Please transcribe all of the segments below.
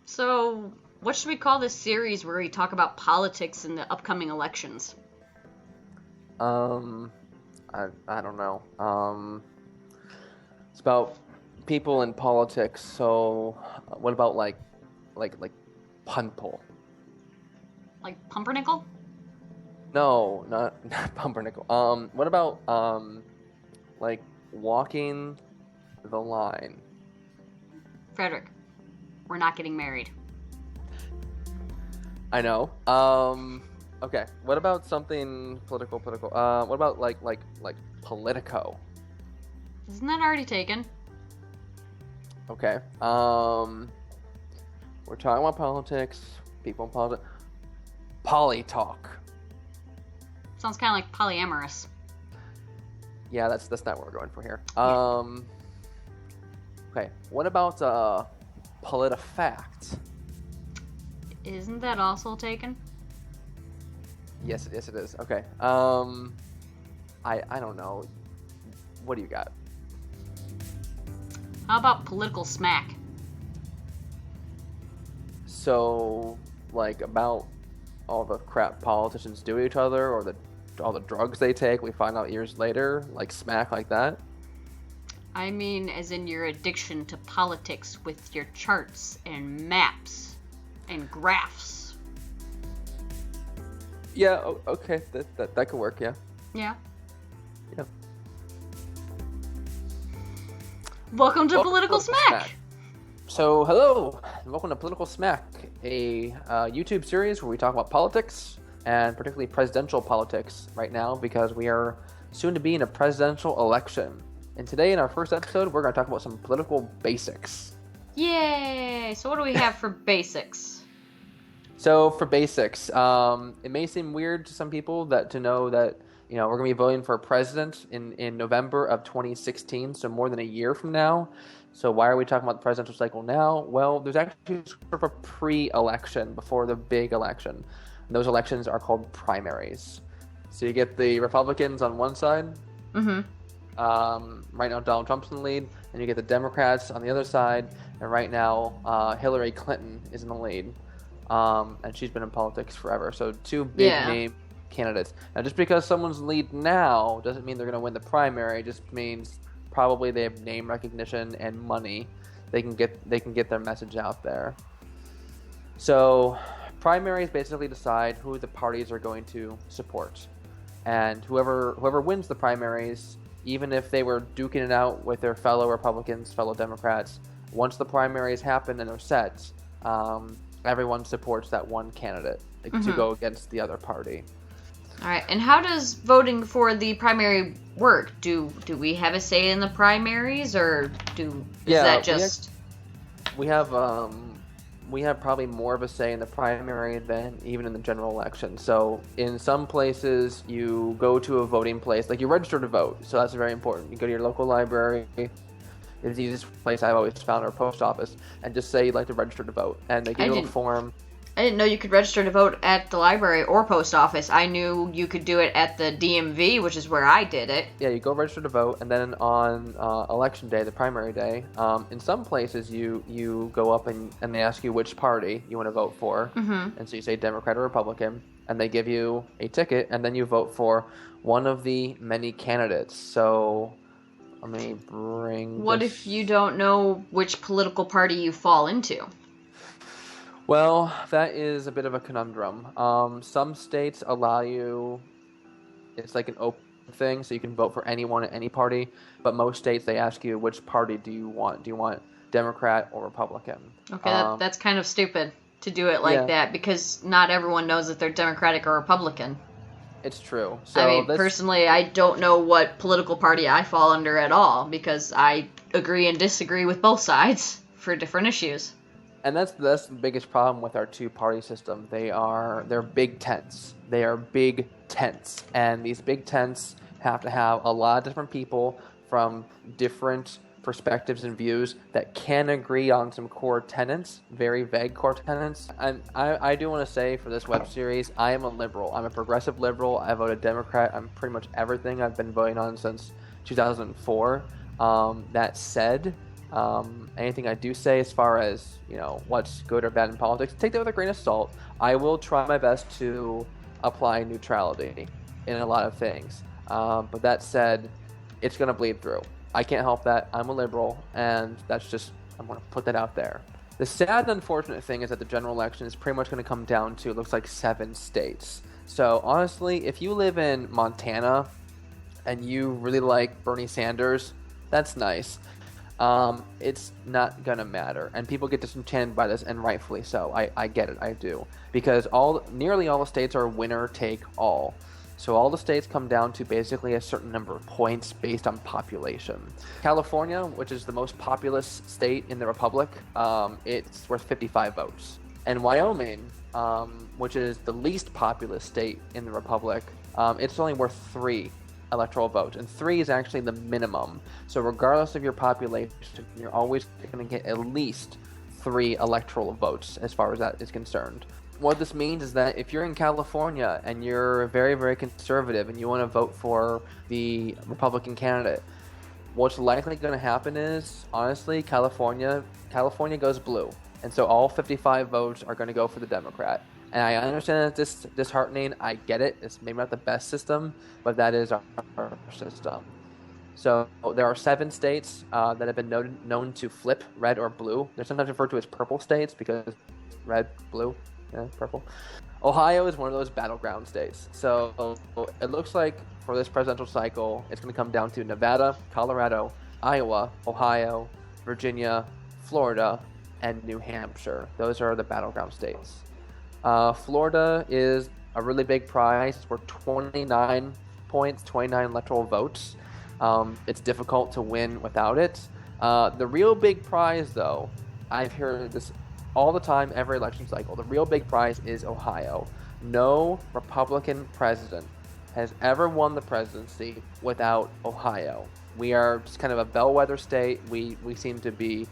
So, what should we call this series where we talk about politics in the upcoming elections? I don't know. It's about people in politics. So, what about like punpul? Like Pumpernickel? No, not pumpernickel. What about like walking the line? Fredrick, we're not getting married. I know. Okay. What about something political? What about like Politico? Isn't that already taken? Okay. We're talking about politics. People in politics. Poly talk. Sounds kind of like polyamorous. Yeah, that's not what we're going for here. Yeah. Okay. What about PolitiFact? Isn't that also taken? Yes, it is. Okay. I don't know. What do you got? How about political smack? So, like, about all the crap politicians do to each other, or all the drugs they take, we find out years later, like smack like that? I mean, as in your addiction to politics with your charts and maps and graphs. Yeah, okay, that could work, yeah. Yeah. Yeah. Welcome to Political Smack! So, hello, and welcome to Political Smack, a YouTube series where we talk about politics, and particularly presidential politics right now, because we are soon to be in a presidential election. And today, in our first episode, we're going to talk about some political basics. Yay! So what do we have for basics? So, for basics, it may seem weird to some people to know that, we're going to be voting for a president in November of 2016, so more than a year from now. So why are we talking about the presidential cycle now? Well, there's actually sort of a pre-election before the big election. And those elections are called primaries. So you get the Republicans on one side. Mm-hmm. Right now, Donald Trump's in the lead. And you get the Democrats on the other side. And right now, Hillary Clinton is in the lead. And she's been in politics forever. So two big name candidates. Now, just because someone's in the lead now doesn't mean they're going to win the primary. It just means probably they have name recognition and money. They can get their message out there. So primaries basically decide who the parties are going to support. And whoever wins the primaries, even if they were duking it out with their fellow Republicans, fellow Democrats, once the primaries happen and are set, everyone supports that one candidate to go against the other party. All right, and how does voting for the primary work? Do we have a say in the primaries, or is that just? We have probably more of a say in the primary than even in the general election. So in some places, you go to a voting place, like you register to vote. So that's very important. You go to your local library. It's the easiest place I've always found, or post office, and just say you'd like to register to vote, and they give you a little form. I didn't know you could register to vote at the library or post office. I knew you could do it at the DMV, which is where I did it. Yeah, you go register to vote, and then on election day, the primary day, in some places you go up and they ask you which party you want to vote for. Mm-hmm. And so you say Democrat or Republican, and they give you a ticket, and then you vote for one of the many candidates. So let me bring What if you don't know which political party you fall into? Well, that is a bit of a conundrum. Some states allow you, it's like an open thing, so you can vote for anyone at any party, but most states, they ask you, which party do you want? Do you want Democrat or Republican? Okay, that's kind of stupid to do it like that, because not everyone knows that they're Democratic or Republican. It's true. So I mean, personally, I don't know what political party I fall under at all, because I agree and disagree with both sides for different issues. And that's the biggest problem with our two-party system. They're big tents. They are big tents. And these big tents have to have a lot of different people from different perspectives and views that can agree on some core tenets, very vague core tenets. And I do want to say for this web series, I am a liberal. I'm a progressive liberal. I voted Democrat on pretty much everything I've been voting on since 2004. That said, Anything I do say as far as, what's good or bad in politics, take that with a grain of salt. I will try my best to apply neutrality in a lot of things. But that said, it's going to bleed through. I can't help that. I'm a liberal, and I'm going to put that out there. The sad and unfortunate thing is that the general election is pretty much going to come down to, it looks like, 7 states. So honestly, if you live in Montana and you really like Bernie Sanders, that's nice. It's not gonna matter, and people get disenchanted by this, and rightfully so. I get it, I do, because nearly all the states are winner take all. So all the states come down to basically a certain number of points based on population. California, which is the most populous state in the republic, it's worth 55 votes. And Wyoming, which is the least populous state in the republic, it's only worth 3 electoral votes, and 3 is actually the minimum. So regardless of your population, you're always going to get at least 3 electoral votes as far as that is concerned. What this means is that if you're in California and you're very, very conservative and you want to vote for the Republican candidate, what's likely going to happen is, honestly, California goes blue. And so all 55 votes are going to go for the Democrat. And I understand that this disheartening. I get it. It's maybe not the best system, but that is our system. So there are 7 states that have been known to flip red or blue. They're sometimes referred to as purple states because red, blue, purple. Ohio is one of those battleground states. So it looks like for this presidential cycle, it's going to come down to Nevada, Colorado, Iowa, Ohio, Virginia, Florida, and New Hampshire. Those are the battleground states. Florida is a really big prize. It's worth 29 points, 29 electoral votes. It's difficult to win without it. The real big prize, though, I've heard this all the time, every election cycle. The real big prize is Ohio. No Republican president has ever won the presidency without Ohio. We are just kind of a bellwether state. We seem to be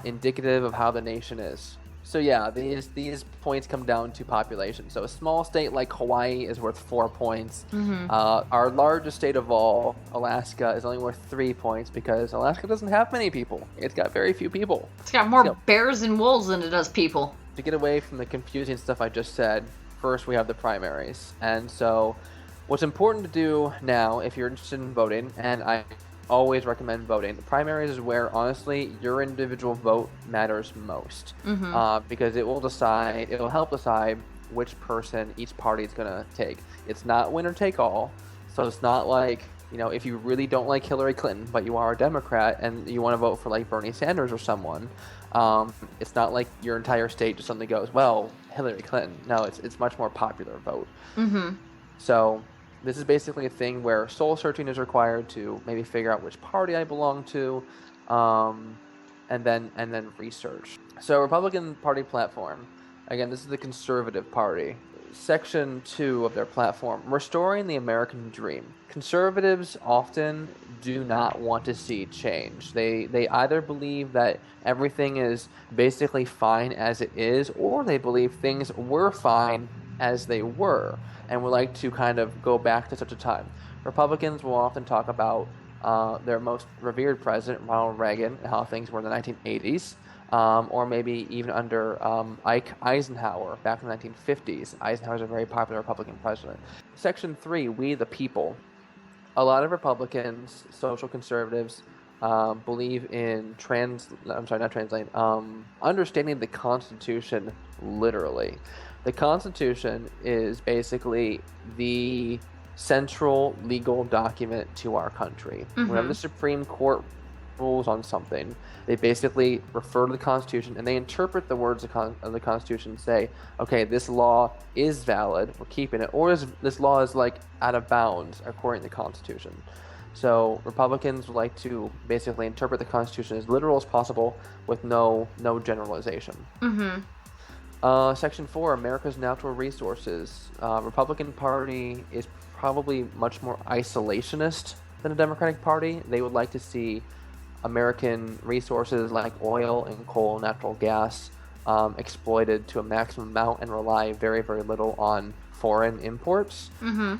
indicative of how the nation is. So yeah, these points come down to population. So a small state like Hawaii is worth 4 points. Mm-hmm. Our largest state of all, Alaska, is only worth 3 points because Alaska doesn't have many people. It's got very few people. It's got more bears and wolves than it does people. To get away from the confusing stuff I just said, first we have the primaries. And so what's important to do now, if you're interested in voting, and I always recommend voting. The primaries is where, honestly, your individual vote matters most. Mm-hmm. Because it will help decide which person each party is going to take. It's not winner take all. So it's not like, if you really don't like Hillary Clinton, but you are a Democrat and you want to vote for like Bernie Sanders or someone, it's not like your entire state just suddenly goes, well, Hillary Clinton. No, it's much more popular vote. Mm-hmm. So this is basically a thing where soul searching is required to maybe figure out which party I belong to, and then research. So Republican Party platform, again, this is the Conservative Party. Section 2 of their platform, restoring the American dream. Conservatives often do not want to see change. They either believe that everything is basically fine as it is, or they believe things were fine as they were, and would like to kind of go back to such a time. Republicans will often talk about their most revered president, Ronald Reagan, and how things were in the 1980s, or maybe even under Ike Eisenhower back in the 1950s. Eisenhower is a very popular Republican president. Section 3, we the people. A lot of Republicans, social conservatives, believe in understanding the Constitution literally. The Constitution is basically the central legal document to our country. Mm-hmm. Whenever the Supreme Court rules on something, they basically refer to the Constitution and they interpret the words of the Constitution and say, okay, this law is valid, we're keeping it, or this law is like out of bounds according to the Constitution. So Republicans would like to basically interpret the Constitution as literal as possible with no generalization. Mm-hmm. Section 4, America's natural resources. Republican Party is probably much more isolationist than the Democratic Party. They would like to see American resources like oil and coal, natural gas, exploited to a maximum amount and rely very, very little on foreign imports. Mm-hmm.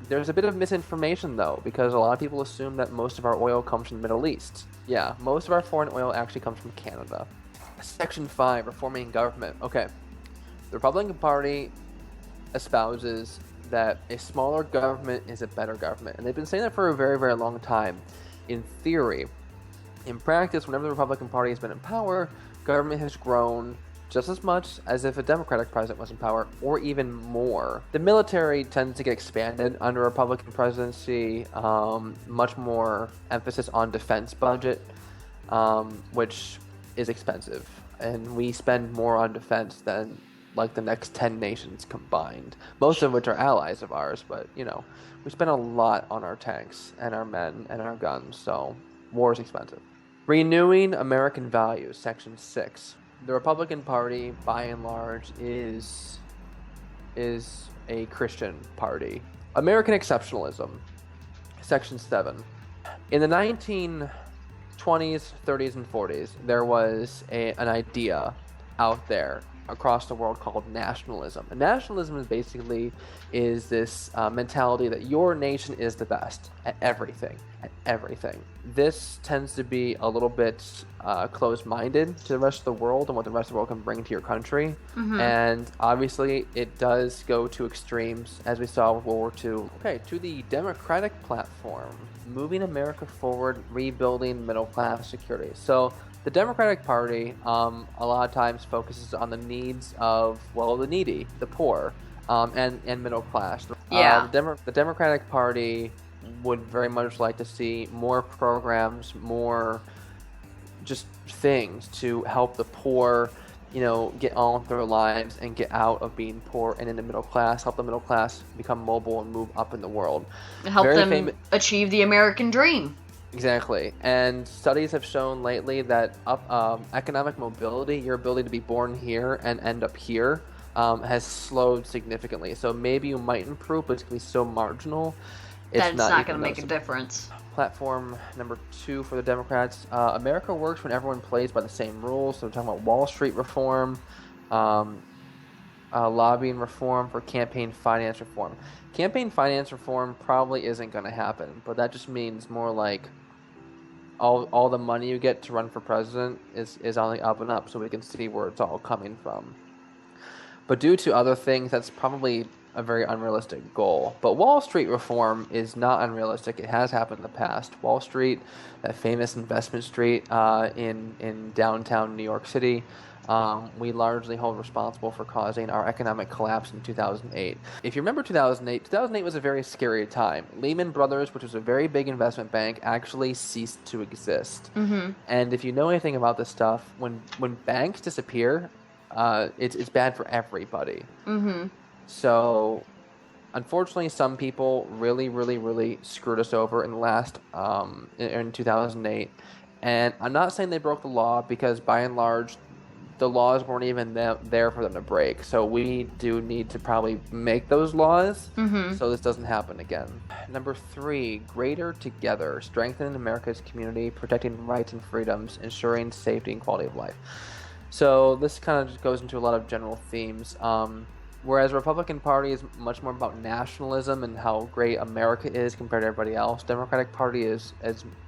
There's a bit of misinformation, though, because a lot of people assume that most of our oil comes from the Middle East. Yeah, most of our foreign oil actually comes from Canada. Section 5, reforming government. Okay, the Republican Party espouses that a smaller government is a better government, and they've been saying that for a very, very long time. In theory, in practice, whenever the Republican Party has been in power, government has grown just as much as if a Democratic president was in power, or even more. The military tends to get expanded under a Republican presidency, much more emphasis on defense budget, which is expensive. And we spend more on defense than like the next 10 nations combined, most of which are allies of ours, but you know, we spend a lot on our tanks and our men and our guns, so war is expensive. Renewing American values, Section 6. The Republican Party, by and large, is a Christian party. American exceptionalism, Section 7. In the 1920s, 30s, and 40s, there was an idea out there across the world called nationalism. And nationalism is basically this mentality that your nation is the best at everything. This tends to be a little bit closed-minded to the rest of the world and what the rest of the world can bring to your country. And obviously it does go to extremes, as we saw with World War II. Okay, to the Democratic platform, moving America forward, rebuilding middle-class security. So the Democratic Party, a lot of times focuses on the needs of, well, the needy, the poor, and middle class. Yeah. The Democratic Party would very much like to see more programs, more just things to help the poor, you know, get on with their lives and get out of being poor and in the middle class, help the middle class become mobile and move up in the world. Help them achieve the American dream. Exactly, and studies have shown lately that economic mobility, your ability to be born here and end up here, has slowed significantly. So maybe you might improve, but it's going to be so marginal. It's not going to make a difference. Platform number 2 for the Democrats. America works when everyone plays by the same rules. So we're talking about Wall Street reform, lobbying reform, for campaign finance reform. Campaign finance reform probably isn't going to happen, but that just means more like all the money you get to run for president is on the up and up, so we can see where it's all coming from. But due to other things, that's probably a very unrealistic goal. But Wall Street reform is not unrealistic. It has happened in the past. Wall Street, that famous investment street in downtown New York City, we largely hold responsible for causing our economic collapse in 2008. If you remember 2008 was a very scary time. Lehman Brothers, which was a very big investment bank, actually ceased to exist. And if you know anything about this stuff, when banks disappear, it's bad for everybody. So, unfortunately, some people really screwed us over in the last in 2008. And I'm not saying they broke the law, because by and large, the laws weren't even there for them to break. So we do need to probably make those laws so this doesn't happen again. Number 3, greater together, strengthening America's community, protecting rights and freedoms, ensuring safety and quality of life. So this kind of just goes into a lot of general themes. Whereas the Republican Party is much more about nationalism and how great America is compared to everybody else, Democratic Party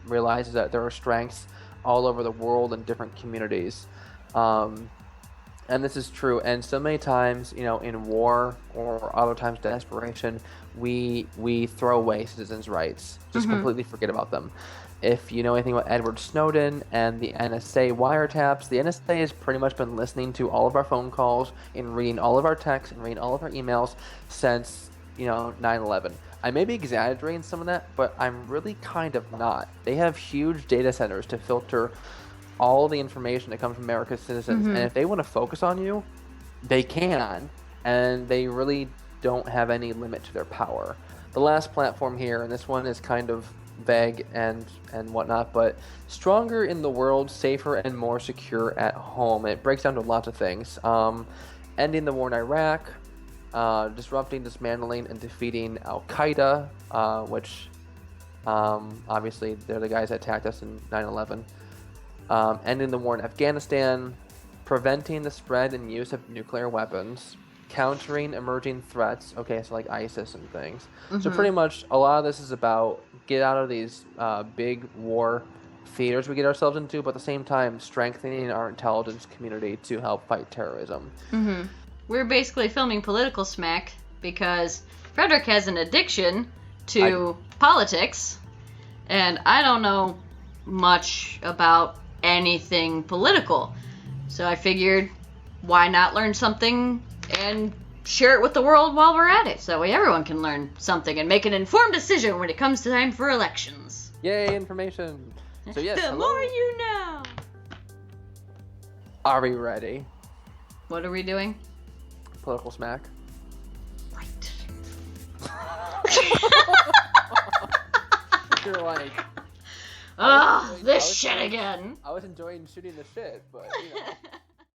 realizes that there are strengths all over the world in different communities. And this is true. And so many times, you know, in war or other times desperation, we throw away citizens' rights, just completely forget about them. If you know anything about Edward Snowden and the NSA wiretaps, the NSA has pretty much been listening to all of our phone calls and reading all of our texts and reading all of our emails since, you know, 9/11. I may be exaggerating some of that, but I'm really kind of not. They have huge data centers to filter all the information that comes from America's citizens, and if they want to focus on you, they can, and they really don't have any limit to their power. The last platform here, and this one is kind of vague and whatnot, but stronger in the world, safer and more secure at home. It breaks down to lots of things. Ending the war in Iraq, disrupting, dismantling, and defeating Al-Qaeda, which obviously they're the guys that attacked us in 9/11. Ending the war in Afghanistan, preventing the spread and use of nuclear weapons, countering emerging threats. Okay, so like ISIS and things. So Mm-hmm. pretty much a lot of this is about get out of these big war theaters we get ourselves into, but at the same time strengthening our intelligence community to help fight terrorism. Mm-hmm. We're basically filming political smack because Fredrick has an addiction to politics, and I don't know much about anything political. So I figured, why not learn something and share it with the world while we're at it? So that way everyone can learn something and make an informed decision when it comes to time for elections. Yay, information! So yes, the more you know. Are we ready? What are we doing? Political smack. Right. You're like, this shit again. I was enjoying shooting the shit, but you know.